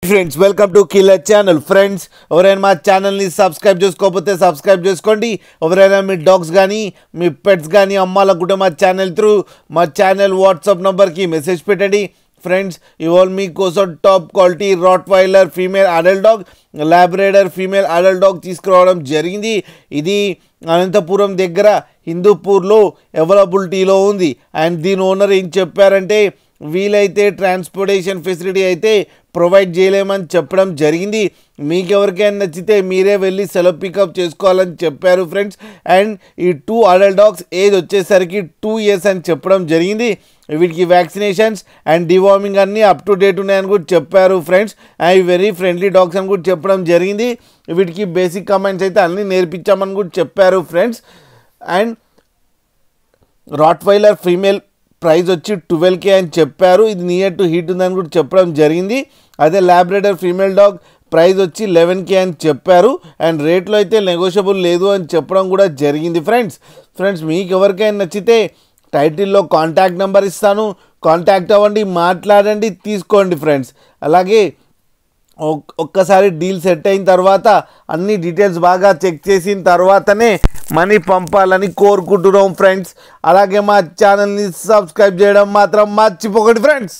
Friends welcome to killer channel. Friends ఎవరైనా మా ఛానల్ని సబ్స్క్రైబ్ చేసుకోకపోతే సబ్స్క్రైబ్ చేసుకోండి. ఎవరైనా మీ డాగ్స్ కానీ మీ పెట్స్ కానీ అమ్మాలనుకుంటే మా ఛానల్ వాట్సాప్ నెంబర్కి మెసేజ్ పెట్టండి. ఫ్రెండ్స్ ఇవాళ మీకోసం top quality Rottweiler female adult dog, Labrador female adult dog తీసుకురావడం జరిగింది. ఇది అనంతపురం దగ్గర హిందూపూర్లో అవైలబిలిటీలో ఉంది. అండ్ దీని ఓనర్ ఏం చెప్పారంటే వీలైతే ట్రాన్స్పోర్టేషన్ ఫెసిలిటీ అయితే ప్రొవైడ్ చేయలేమని చెప్పడం జరిగింది. మీకు ఎవరికైనా నచ్చితే మీరే వెళ్ళి సెలవు పికప్ చేసుకోవాలని చెప్పారు ఫ్రెండ్స్. అండ్ ఈ 2 అడల్ట్ డాగ్స్ ఏజ్ వచ్చేసరికి 2 years అని చెప్పడం జరిగింది. వీటికి వ్యాక్సినేషన్స్ అండ్ డివార్మింగ్ అన్నీ అప్ టు డేట్ ఉన్నాయని కూడా చెప్పారు friends. And very friendly dogs అని కూడా చెప్పడం జరిగింది. వీటికి బేసిక్ కమాండ్స్ అయితే అన్నీ నేర్పించామని కూడా చెప్పారు friends. And Rottweiler female price వచ్చి 12K అని చెప్పారు. ఇది నియర్ టు హీట్ ఉందని కూడా చెప్పడం జరిగింది. అదే లాబ్రేడర్ ఫీమేల్ డాగ్ ప్రైస్ వచ్చి 11K అని చెప్పారు. అండ్ రేట్లో అయితే నెగోషియబుల్ లేదు అని చెప్పడం కూడా జరిగింది ఫ్రెండ్స్ మీకు ఎవరికైనా నచ్చితే టైటిల్లో కాంటాక్ట్ నెంబర్ ఇస్తాను, కాంటాక్ట్ అవ్వండి, మాట్లాడండి, తీసుకోండి ఫ్రెండ్స్. అలాగే ఒక్కసారి డీల్ సెట్ అయిన తర్వాత అన్ని డీటెయిల్స్ బాగా చెక్ చేసిన తర్వాతనే మనీ పంపాలని కోరుకుంటున్నాం ఫ్రెండ్స్. అలాగే మా ఛానల్ని సబ్స్క్రైబ్ చేయడం మాత్రం మర్చిపోకండి ఫ్రెండ్స్.